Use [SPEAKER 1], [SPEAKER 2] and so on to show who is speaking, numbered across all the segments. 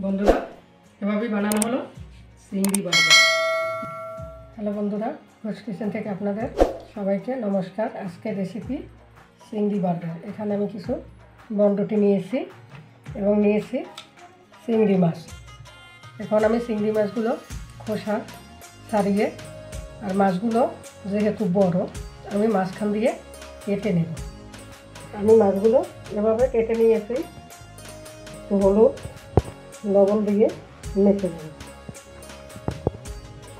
[SPEAKER 1] বন্ধুরা এভাবেই বানানো হলো চিংড়ি বার্গার। হ্যালো বন্ধুরা, ঘোষ কিচেন থেকে আপনাদের সবাইকে নমস্কার। আজকের রেসিপি চিংড়ি বার্গার। এখানে আমি কিছু বনরুটি নিয়েছি এবং নিয়েছি চিংড়ি মাছ। এখন আমি চিংড়ি মাছগুলো খোসা ছাড়িয়ে, আর মাছগুলো যেহেতু বড়, আমি মাঝখান দিয়ে কেটে নেব। আমি মাছগুলো এভাবে কেটে নিয়েছি, হলুদ লবণ দিয়ে মেখে নেব।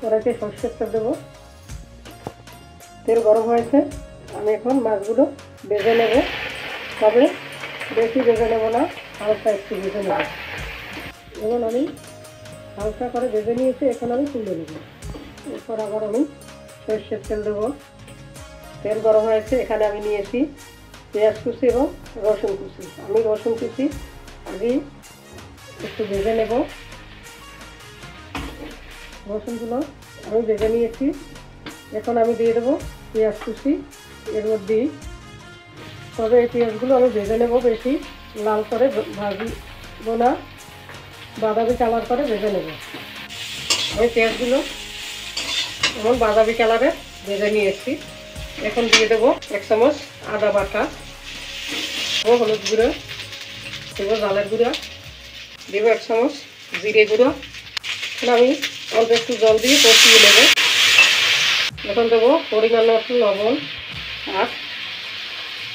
[SPEAKER 1] কড়াইতে সরষের তেল দেবো। তেল গরম হয়েছে, আমি এখন মাছগুলো ভেজে নেব। তবে বেশি ভেজে নেব না, হালকা একটু ভেজে নেব। এখন আমি হালকা করে ভেজে নিয়েছি, এখন আমি তুলে নেব। এরপর আবার আমি সরষের তেল দেবো। তেল গরম হয়েছে, এখানে আমি নিয়েছি পেঁয়াজ কুচি এবং রসুন কুচি। আমি রসুন কুচি আগে একটু ভেজে নেব। রসুনগুলো আমি ভেজে নিয়েছি, এখন আমি দিয়ে দেবো পেঁয়াজ কুচি এর মধ্যেই। তবে এই পেঁয়াজগুলো আমি ভেজে নেব, বেশি লাল করে ভাজবো না, বাদামি কালার করে ভেজে নেব। আমি পেঁয়াজগুলো এমন বাদামি কালারে ভেজে নিয়েছি। এখন দিয়ে দেবো 1 চামচ আদা বাটা, হলুদ গুঁড়ো দেবো, ঝালের গুঁড়ো দেবো 1 চামচ, জিরে গুঁড়ো। আমি অল্প একটু জল দিয়ে কষিয়ে নেব। এখন দেবো পরিমাণ মতো লবণ, আর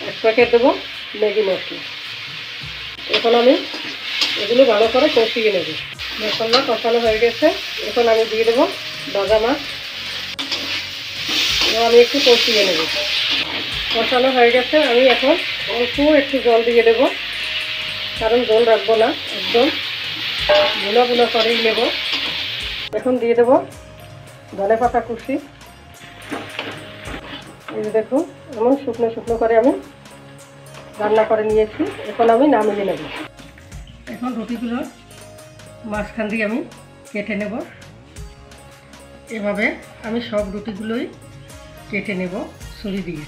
[SPEAKER 1] 1 প্যাকেট দেবো ম্যাগি মশলা। এখন আমি এগুলো ভালো করে কষিয়ে নেব। মশলা কষানো হয়ে গেছে, এখন আমি দিয়ে দেবো ভাজা মাছ। আমি একটু কষিয়ে নেব। কষানো হয়ে গেছে, আমি এখন অল্প একটু জল দিয়ে দেবো, কারণ জল রাখবো না, একদম ভুনা ভুনা করেই নেব। এখন দিয়ে দেবো ধনে পাতা কুচি। এই যে দেখুন, এমন শুকনো শুকনো করে আমি রান্না করে নিয়েছি। এখন আমি নামিয়ে নেব। এখন রুটিগুলো মাঝখান দিয়ে আমি কেটে নেব। এভাবে আমি সব রুটিগুলোই কেটে নেব ছুরি দিয়ে।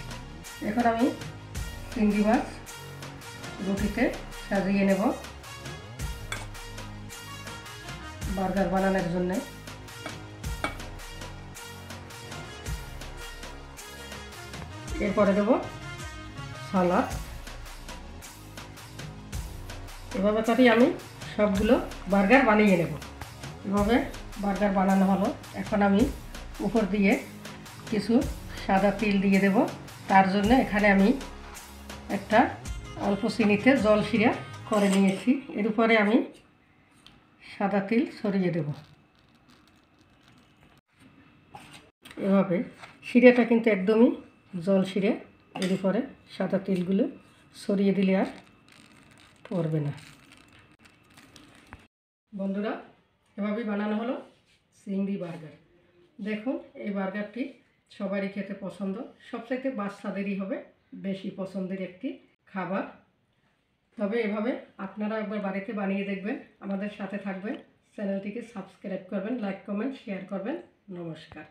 [SPEAKER 1] এখন আমি চিংড়ি মাছ রুটিতে সাজিয়ে নেব বার্গার বানানোর জন্য। এরপরে দেব সালাদ। এভাবে করে আমি সবগুলো বার্গার বানিয়ে নেব। এভাবে বার্গার বানানো হলো। এখন আমি উপর দিয়ে কিছু সাদা তিল দিয়ে দেব। তার জন্য এখানে আমি একটা অল্প চিনিতে জল শিরা করে নিয়েছি, এর উপরে আমি সাদা তিল ছড়িয়ে দেব। এভাবে শিরাটা কিন্তু একদমই জল শিরে, এর উপরে সাদা তিলগুলো ছড়িয়ে দিলে আর পড়বে না। বন্ধুরা এভাবেই বানানো হলো চিংড়ি বার্গার। দেখুন, এই বার্গারটি সবারই খেতে পছন্দ, সবচাইতে বাচ্চাদেরই হবে বেশি পছন্দের একটি খাবার। তবে এভাবে আপনারা একবার বাড়িতে বানিয়ে দেখবেন, আমাদের সাথে থাকবেন, চ্যানেলটিকে সাবস্ক্রাইব করবেন, লাইক কমেন্ট শেয়ার করবেন। নমস্কার।